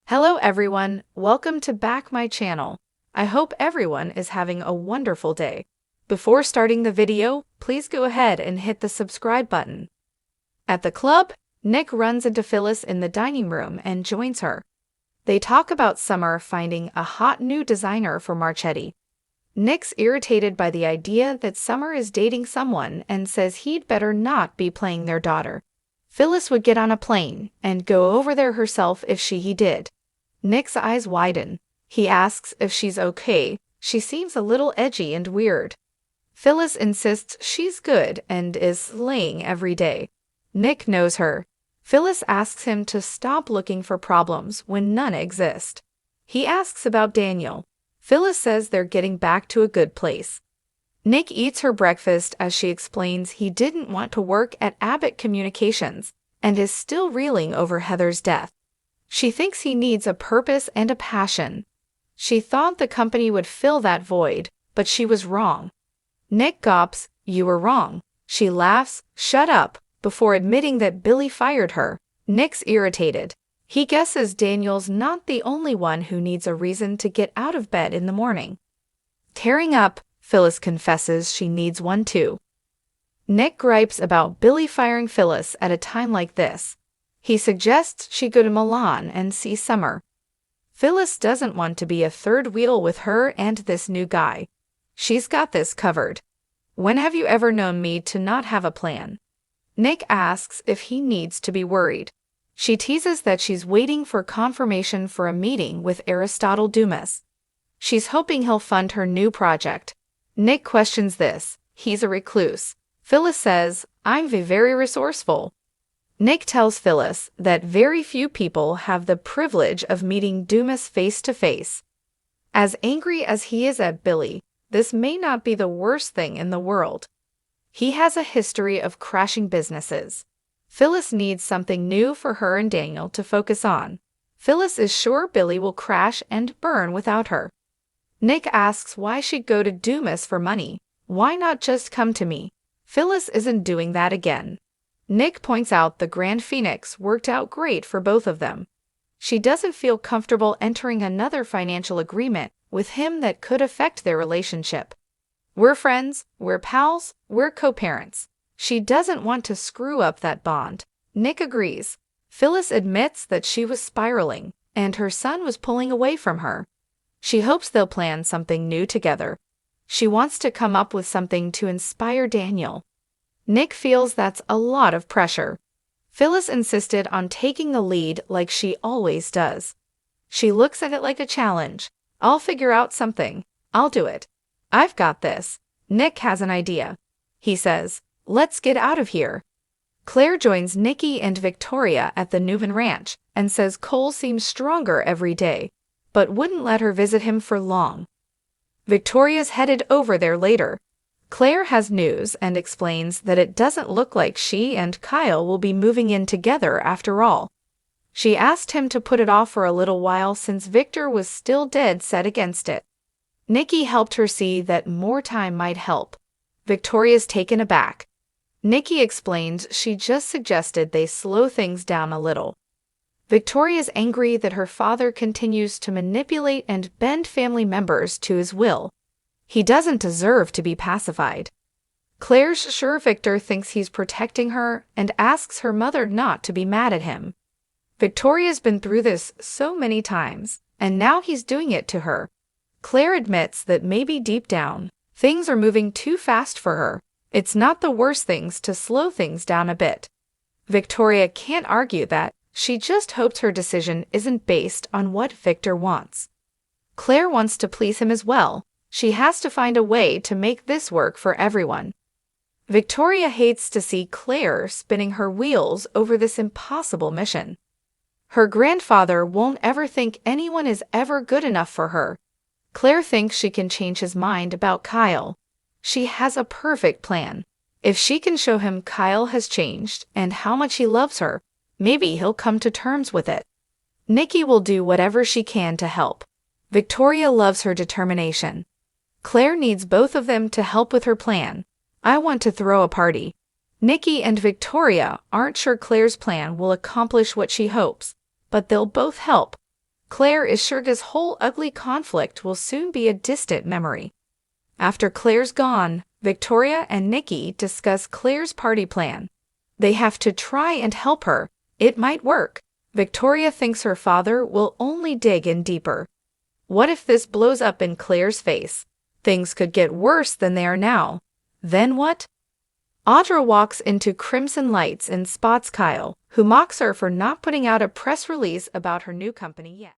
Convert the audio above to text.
Hello everyone, welcome to back my channel. I hope everyone is having a wonderful day. Before starting the video, please go ahead and hit the subscribe button. At the club, Nick runs into Phyllis in the dining room and joins her. They talk about Summer finding a hot new designer for Marchetti. Nick's irritated by the idea that Summer is dating someone and says he'd better not be playing their daughter. Phyllis would get on a plane and go over there herself if he did. Nick's eyes widen. He asks if she's okay. She seems a little edgy and weird. Phyllis insists she's good and is slaying every day. Nick knows her. Phyllis asks him to stop looking for problems when none exist. He asks about Daniel. Phyllis says they're getting back to a good place. Nick eats her breakfast as she explains he didn't want to work at Abbott Communications and is still reeling over Heather's death. She thinks he needs a purpose and a passion. She thought the company would fill that void, but she was wrong. Nick gawps, "You were wrong." She laughs, "Shut up," before admitting that Billy fired her. Nick's irritated. He guesses Daniel's not the only one who needs a reason to get out of bed in the morning. Tearing up, Phyllis confesses she needs one too. Nick gripes about Billy firing Phyllis at a time like this. He suggests she go to Milan and see Summer. Phyllis doesn't want to be a third wheel with her and this new guy. She's got this covered. "When have you ever known me to not have a plan?" Nick asks if he needs to be worried. She teases that she's waiting for confirmation for a meeting with Aristotle Dumas. She's hoping he'll fund her new project. Nick questions this. He's a recluse. Phyllis says, "I'm very resourceful." Nick tells Phyllis that very few people have the privilege of meeting Dumas face to face. As angry as he is at Billy, this may not be the worst thing in the world. He has a history of crashing businesses. Phyllis needs something new for her and Daniel to focus on. Phyllis is sure Billy will crash and burn without her. Nick asks why she'd go to Dumas for money. "Why not just come to me?" Phyllis isn't doing that again. Nick points out the Grand Phoenix worked out great for both of them. She doesn't feel comfortable entering another financial agreement with him that could affect their relationship. "We're friends, we're pals, we're co-parents." She doesn't want to screw up that bond. Nick agrees. Phyllis admits that she was spiraling, and her son was pulling away from her. She hopes they'll plan something new together. She wants to come up with something to inspire Daniel. Nick feels that's a lot of pressure. Phyllis insisted on taking the lead like she always does. She looks at it like a challenge. "I'll figure out something. I'll do it. I've got this." Nick has an idea. He says, "Let's get out of here." Claire joins Nikki and Victoria at the Newman Ranch and says Cole seems stronger every day, but wouldn't let her visit him for long. Victoria's headed over there later. Claire has news and explains that it doesn't look like she and Kyle will be moving in together after all. She asked him to put it off for a little while since Victor was still dead set against it. Nikki helped her see that more time might help. Victoria's taken aback. Nikki explains she just suggested they slow things down a little. Victoria's angry that her father continues to manipulate and bend family members to his will. He doesn't deserve to be pacified. Claire's sure Victor thinks he's protecting her and asks her mother not to be mad at him. Victoria's been through this so many times, and now he's doing it to her. Claire admits that maybe deep down, things are moving too fast for her. It's not the worst things to slow things down a bit. Victoria can't argue that. She just hopes her decision isn't based on what Victor wants. Claire wants to please him as well. She has to find a way to make this work for everyone. Victoria hates to see Claire spinning her wheels over this impossible mission. Her grandfather won't ever think anyone is ever good enough for her. Claire thinks she can change his mind about Kyle. She has a perfect plan. If she can show him Kyle has changed and how much he loves her, maybe he'll come to terms with it. Nikki will do whatever she can to help. Victoria loves her determination. Claire needs both of them to help with her plan. "I want to throw a party." Nikki and Victoria aren't sure Claire's plan will accomplish what she hopes, but they'll both help. Claire is sure this whole ugly conflict will soon be a distant memory. After Claire's gone, Victoria and Nikki discuss Claire's party plan. They have to try and help her. It might work. Victoria thinks her father will only dig in deeper. What if this blows up in Claire's face? Things could get worse than they are now. Then what? Audra walks into Crimson Lights and spots Kyle, who mocks her for not putting out a press release about her new company yet.